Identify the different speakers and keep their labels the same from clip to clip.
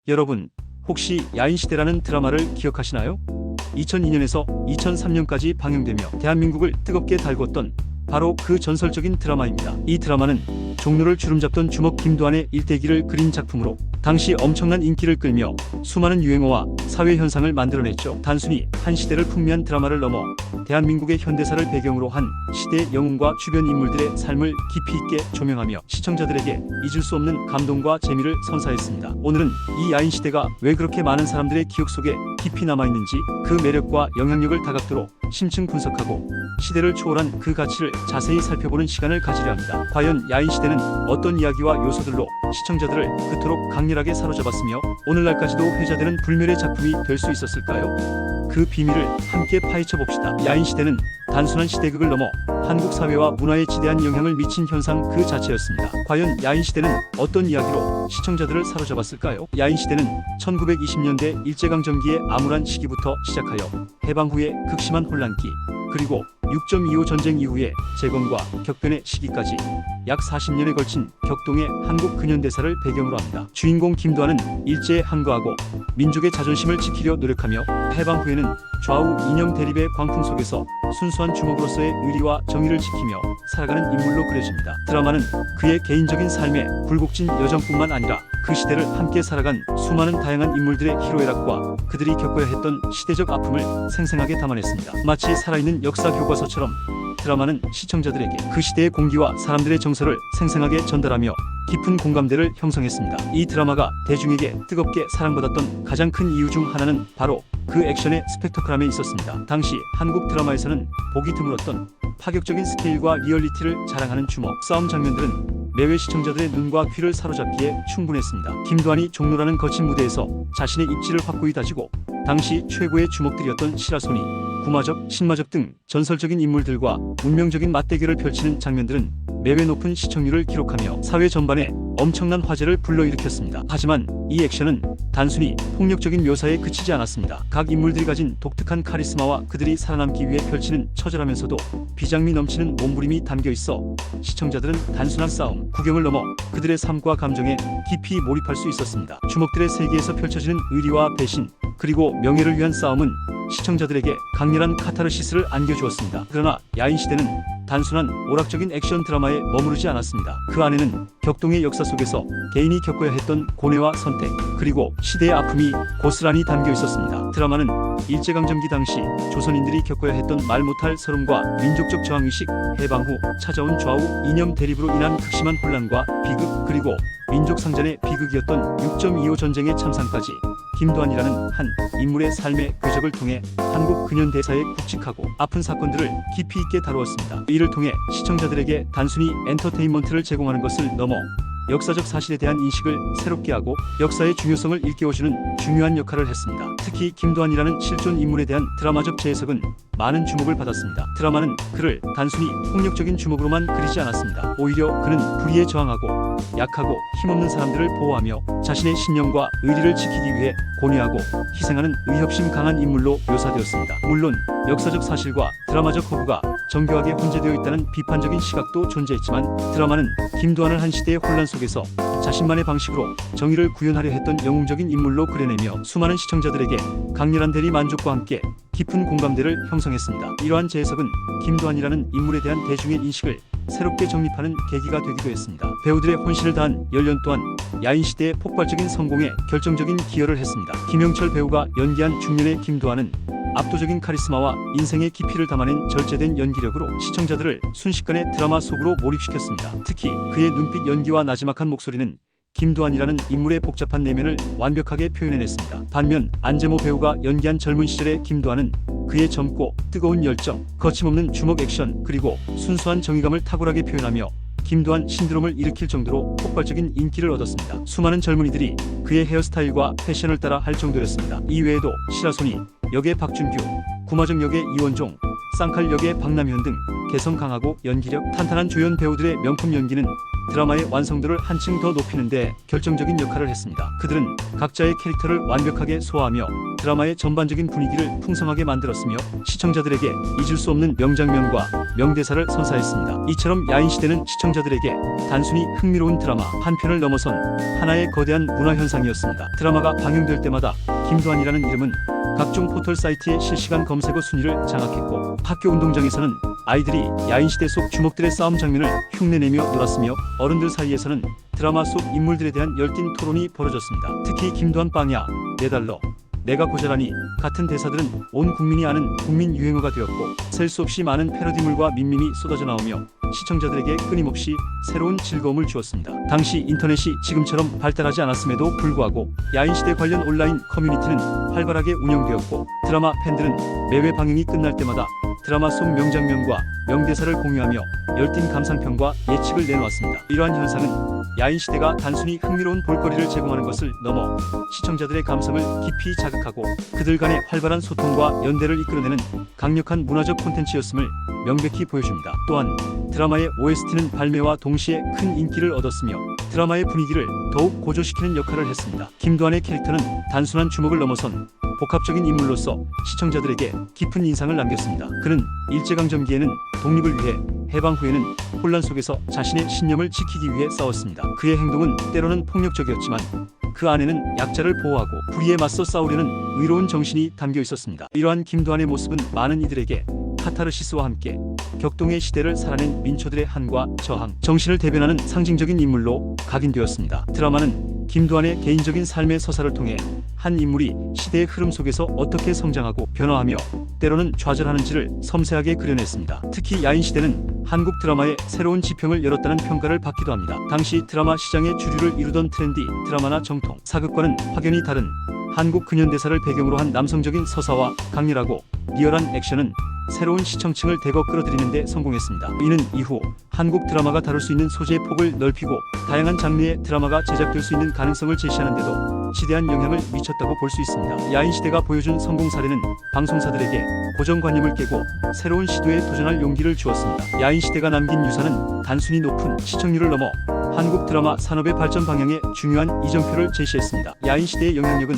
Speaker 1: 여러분, 혹시 야인시대라는 드라마를 기억하시나요? 2002년에서 2003년까지 방영되며 대한민국을 뜨겁게 달궜던 바로 그 전설적인 드라마입니다. 이 드라마는 종로를 주름잡던 주먹 김두한의 일대기를 그린 작품으로 당시 엄청난 인기를 끌며 수많은 유행어와 사회 현상을 만들어냈죠. 단순히 한 시대를 풍미한 드라마를 넘어 대한민국의 현대사를 배경으로 한 시대의 영웅과 주변 인물들의 삶을 깊이 있게 조명하며 시청자들에게 잊을 수 없는 감동과 재미를 선사했습니다. 오늘은 이 야인시대가 왜 그렇게 많은 사람들의 기억 속에 깊이 남아있는지, 그 매력과 영향력을 다각도로 심층 분석하고 시대를 초월한 그 가치를 자세히 살펴보는 시간을 가지려 합니다. 과연 야인시대는 어떤 이야기와 요소들로 시청자들을 그토록 강렬하게 사로잡았으며 오늘날까지도 회자되는 불멸의 작품이 될 수 있었을까요? 그 비밀을 함께 파헤쳐 봅시다. 야인시대는 단순한 시대극을 넘어 한국 사회와 문화에 지대한 영향을 미친 현상 그 자체였습니다. 과연 야인시대는 어떤 이야기로 시청자들을 사로잡았을까요? 야인시대는 1920년대 일제강점기의 암울한 시기부터 시작하여 해방 후의 극심한 혼란기, 그리고 6.25 전쟁 이후의 재건과 격변의 시기까지 약 40년에 걸친 격동의 한국 근현대사를 배경으로 합니다. 주인공 김두한은 일제에 항거하고 민족의 자존심을 지키려 노력하며 해방 후에는 좌우 이념 대립의 광풍 속에서 순수한 주먹으로서의 의리와 정의를 지키며 살아가는 인물로 그려집니다. 드라마는 그의 개인적인 삶의 굴곡진 여정뿐만 아니라 그 시대를 함께 살아간 수많은 다양한 인물들의 희로애락과 그들이 겪어야 했던 시대적 아픔을 생생하게 담아냈습니다. 마치 살아있는 역사 교과서처럼 드라마는 시청자들에게 그 시대의 공기와 사람들의 정서를 생생하게 전달하며 깊은 공감대를 형성했습니다. 이 드라마가 대중에게 뜨겁게 사랑받았던 가장 큰 이유 중 하나는 바로 그 액션의 스펙터클함에 있었습니다. 당시 한국 드라마에서는 보기 드물었던 파격적인 스케일과 리얼리티를 자랑하는 주먹 싸움 장면들은 매회 시청자들의 눈과 귀를 사로잡기에 충분했습니다. 김두한이 종로라는 거친 무대에서 자신의 입지를 확고히 다지고 당시 최고의 주먹들이었던 시라소니, 구마적, 신마적 등 전설적인 인물들과 운명적인 맞대결을 펼치는 장면들은 매회 높은 시청률을 기록하며 사회 전반에 엄청난 화제를 불러일으켰습니다. 하지만 이 액션은 단순히 폭력적인 묘사에 그치지 않았습니다. 각 인물들이 가진 독특한 카리스마와 그들이 살아남기 위해 펼치는 처절하면서도 비장미 넘치는 몸부림이 담겨있어 시청자들은 단순한 싸움, 구경을 넘어 그들의 삶과 감정에 깊이 몰입할 수 있었습니다. 주먹들의 세계에서 펼쳐지는 의리와 배신, 그리고 명예를 위한 싸움은 시청자들에게 강렬한 카타르시스를 안겨주었습니다. 그러나 야인시대는 단순한 오락적인 액션 드라마에 머무르지 않았습니다. 그 안에는 격동의 역사 속에서 개인이 겪어야 했던 고뇌와 선택, 그리고 시대의 아픔이 고스란히 담겨 있었습니다. 드라마는 일제강점기 당시 조선인들이 겪어야 했던 말 못할 서름과 민족적 저항의식, 해방 후 찾아온 좌우 이념 대립으로 인한 극심한 혼란과 비극, 그리고 민족 상잔의 비극이었던 6.25 전쟁의 참상까지 김두한이라는 한 인물의 삶의 궤적을 통해 한국 근현대사의 굵직하고 아픈 사건들을 깊이 있게 다루었습니다. 이를 통해 시청자들에게 단순히 엔터테인먼트를 제공하는 것을 넘어 역사적 사실에 대한 인식을 새롭게 하고 역사의 중요성을 일깨워주는 중요한 역할을 했습니다. 특히 김두한이라는 실존 인물에 대한 드라마적 재해석은 많은 주목을 받았습니다. 드라마는 그를 단순히 폭력적인 주먹으로만 그리지 않았습니다. 오히려 그는 불의에 저항하고 약하고 힘없는 사람들을 보호하며 자신의 신념과 의리를 지키기 위해 고뇌하고 희생하는 의협심 강한 인물로 묘사되었습니다. 물론 역사적 사실과 드라마적 허구가 정교하게 혼재되어 있다는 비판적인 시각도 존재했지만 드라마는 김두한을 한 시대의 혼란 속에서 자신만의 방식으로 정의를 구현하려 했던 영웅적인 인물로 그려내며 수많은 시청자들에게 강렬한 대리 만족과 함께 깊은 공감대를 형성했습니다. 이러한 재해석은 김두한이라는 인물에 대한 대중의 인식을 새롭게 정립하는 계기가 되기도 했습니다. 배우들의 혼신을 다한 연륜 또한 야인시대의 폭발적인 성공에 결정적인 기여를 했습니다. 김영철 배우가 연기한 중년의 김두한은 압도적인 카리스마와 인생의 깊이를 담아낸 절제된 연기력으로 시청자들을 순식간에 드라마 속으로 몰입시켰습니다. 특히 그의 눈빛 연기와 나지막한 목소리는 김두한이라는 인물의 복잡한 내면을 완벽하게 표현해냈습니다. 반면 안재모 배우가 연기한 젊은 시절의 김두한은 그의 젊고 뜨거운 열정, 거침없는 주먹 액션, 그리고 순수한 정의감을 탁월하게 표현하며 김두한 신드롬을 일으킬 정도로 폭발적인 인기를 얻었습니다. 수많은 젊은이들이 그의 헤어스타일과 패션을 따라 할 정도였습니다. 이외에도 시라소니 역의 박준규, 구마적 역의 이원종, 쌍칼 역의 박남현 등 개성 강하고 연기력 탄탄한 주연 배우들의 명품 연기는 드라마의 완성도를 한층 더 높이는 데 결정적인 역할을 했습니다. 그들은 각자의 캐릭터를 완벽하게 소화하며 드라마의 전반적인 분위기를 풍성하게 만들었으며 시청자들에게 잊을 수 없는 명장면과 명대사를 선사했습니다. 이처럼 야인시대는 시청자들에게 단순히 흥미로운 드라마 한 편을 넘어선 하나의 거대한 문화현상이었습니다. 드라마가 방영될 때마다 김두한이라는 이름은 각종 포털 사이트의 실시간 검색어 순위를 장악했고, 학교 운동장에서는 아이들이 야인시대 속 주먹들의 싸움 장면을 흉내내며 놀았으며, 어른들 사이에서는 드라마 속 인물들에 대한 열띤 토론이 벌어졌습니다. 특히 김두한 빵야, $4, 내가 고자라니 같은 대사들은 온 국민이 아는 국민 유행어가 되었고, 셀 수 없이 많은 패러디물과 밈이 쏟아져 나오며 시청자들에게 끊임없이 새로운 즐거움을 주었습니다. 당시 인터넷이 지금처럼 발달하지 않았음에도 불구하고 야인시대 관련 온라인 커뮤니티는 활발하게 운영되었고, 드라마 팬들은 매회 방영이 끝날 때마다 드라마 속 명장면과 명대사를 공유하며 열띤 감상평과 예측을 내놓았습니다. 이러한 현상은 야인시대가 단순히 흥미로운 볼거리를 제공하는 것을 넘어 시청자들의 감성을 깊이 자극하고 그들 간의 활발한 소통과 연대를 이끌어내는 강력한 문화적 콘텐츠였음을 명백히 보여줍니다. 또한 드라마의 OST는 발매와 동시에 큰 인기를 얻었으며 드라마의 분위기를 더욱 고조시키는 역할을 했습니다. 김두한의 캐릭터는 단순한 주먹을 넘어선 복합적인 인물로서 시청자들에게 깊은 인상을 남겼습니다. 그는 일제강점기에는 독립을 위해, 해방 후에는 혼란 속에서 자신의 신념을 지키기 위해 싸웠습니다. 그의 행동은 때로는 폭력적이었지만 그 안에는 약자를 보호하고 불의에 맞서 싸우려는 의로운 정신이 담겨 있었습니다. 이러한 김두한의 모습은 많은 이들에게 카타르시스와 함께 격동의 시대를 살아낸 민초들의 한과 저항, 정신을 대변하는 상징적인 인물로 각인되었습니다. 드라마는 김두한의 개인적인 삶의 서사를 통해 한 인물이 시대의 흐름 속에서 어떻게 성장하고 변화하며 때로는 좌절하는지를 섬세하게 그려냈습니다. 특히 야인시대는 한국 드라마의 새로운 지평을 열었다는 평가를 받기도 합니다. 당시 드라마 시장의 주류를 이루던 트렌디 드라마나 정통 사극과는 확연히 다른 한국 근현대사를 배경으로 한 남성적인 서사와 강렬하고 리얼한 액션은 새로운 시청층을 대거 끌어들이는 데 성공했습니다. 이는 이후 한국 드라마가 다룰 수 있는 소재의 폭을 넓히고 다양한 장르의 드라마가 제작될 수 있는 가능성을 제시하는 데도 지대한 영향을 미쳤다고 볼 수 있습니다. 야인시대가 보여준 성공 사례는 방송사들에게 고정관념을 깨고 새로운 시도에 도전할 용기를 주었습니다. 야인시대가 남긴 유산은 단순히 높은 시청률을 넘어 한국 드라마 산업의 발전 방향에 중요한 이정표를 제시했습니다. 야인시대의 영향력은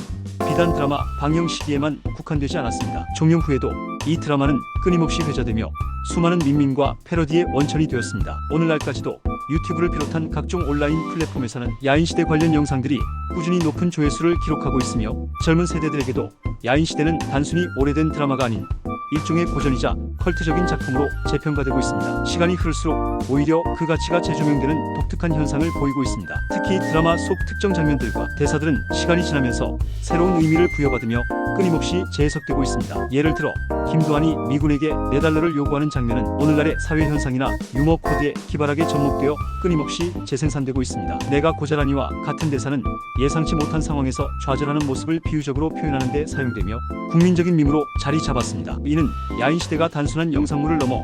Speaker 1: 비단 드라마 방영 시기에만 국한되지 않았습니다. 종영 후에도 이 드라마는 끊임없이 회자되며 수많은 밈과 패러디의 원천이 되었습니다. 오늘날까지도 유튜브를 비롯한 각종 온라인 플랫폼에서는 야인시대 관련 영상들이 꾸준히 높은 조회수를 기록하고 있으며 젊은 세대들에게도 야인시대는 단순히 오래된 드라마가 아닌 일종의 고전이자 컬트적인 작품으로 재평가되고 있습니다. 시간이 흐를수록 오히려 그 가치가 재조명되는 독특한 현상을 보이고 있습니다. 특히 드라마 속 특정 장면들과 대사들은 시간이 지나면서 새로운 의미를 부여받으며 끊임없이 재해석되고 있습니다. 예를 들어 김두한이 미군에게 $4를 요구하는 장면은 오늘날의 사회 현상이나 유머 코드에 기발하게 접목되어 끊임없이 재생산되고 있습니다. 내가 고자라니와 같은 대사는 예상치 못한 상황에서 좌절하는 모습을 비유적으로 표현하는 데 사용되며 국민적인 밈으로 자리 잡았습니다. 이는 야인시대가 단순한 영상물을 넘어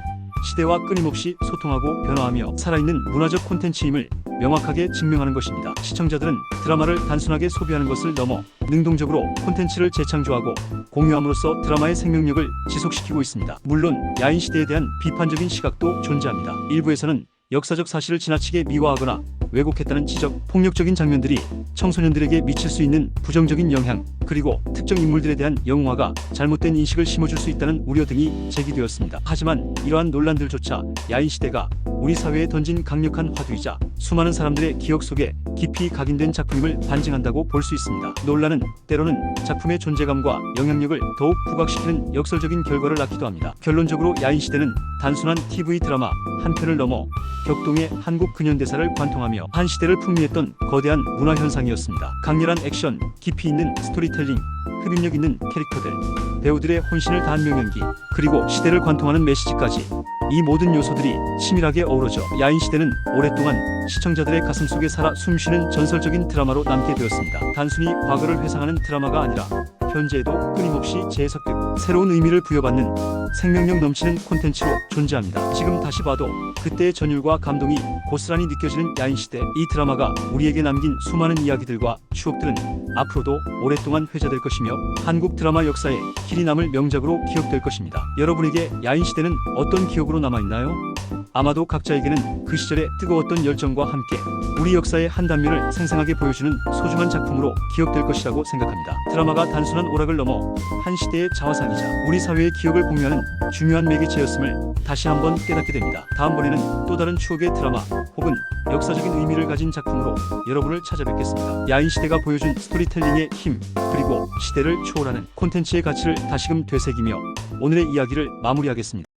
Speaker 1: 시대와 끊임없이 소통하고 변화하며 살아있는 문화적 콘텐츠임을 명확하게 증명하는 것입니다. 시청자들은 드라마를 단순하게 소비하는 것을 넘어 능동적으로 콘텐츠를 재창조하고 공유함으로써 드라마의 생명력을 지속시키고 있습니다. 물론 야인시대에 대한 비판적인 시각도 존재합니다. 일부에서는 역사적 사실을 지나치게 미화하거나 왜곡했다는 지적, 폭력적인 장면들이 청소년들에게 미칠 수 있는 부정적인 영향, 그리고 특정 인물들에 대한 영웅화가 잘못된 인식을 심어줄 수 있다는 우려 등이 제기되었습니다. 하지만 이러한 논란들조차 야인시대가 우리 사회에 던진 강력한 화두이자 수많은 사람들의 기억 속에 깊이 각인된 작품임을 반증한다고 볼 수 있습니다. 논란은 때로는 작품의 존재감과 영향력을 더욱 부각시키는 역설적인 결과를 낳기도 합니다. 결론적으로 야인시대는 단순한 TV 드라마 한 편을 넘어 격동의 한국 근현대사를 관통하며 한 시대를 풍미했던 거대한 문화현상이었습니다. 강렬한 액션, 깊이 있는 스토리텔링, 흡입력 있는 캐릭터들, 배우들의 혼신을 다한 명연기, 그리고 시대를 관통하는 메시지까지 이 모든 요소들이 치밀하게 어우러져 야인시대는 오랫동안 시청자들의 가슴 속에 살아 숨쉬는 전설적인 드라마로 남게 되었습니다. 단순히 과거를 회상하는 드라마가 아니라 현재에도 끊임없이 재해석되고 새로운 의미를 부여받는 생명력 넘치는 콘텐츠로 존재합니다. 지금 다시 봐도 그때의 전율과 감동이 고스란히 느껴지는 야인시대. 이 드라마가 우리에게 남긴 수많은 이야기들과 추억들은 앞으로도 오랫동안 회자될 것이며 한국 드라마 역사에 길이 남을 명작으로 기억될 것입니다. 여러분에게 야인시대는 어떤 기억으로 남아있나요? 아마도 각자에게는 그 시절의 뜨거웠던 열정과 함께 우리 역사의 한 단면을 생생하게 보여주는 소중한 작품으로 기억될 것이라고 생각합니다. 드라마가 단순한 오락을 넘어 한 시대의 자화상이자 우리 사회의 기억을 공유하는 중요한 매개체였음을 다시 한번 깨닫게 됩니다. 다음번에는 또 다른 추억의 드라마 혹은 역사적인 의미를 가진 작품으로 여러분을 찾아뵙겠습니다. 야인시대가 보여준 스토리텔링의 힘, 그리고 시대를 초월하는 콘텐츠의 가치를 다시금 되새기며 오늘의 이야기를 마무리하겠습니다.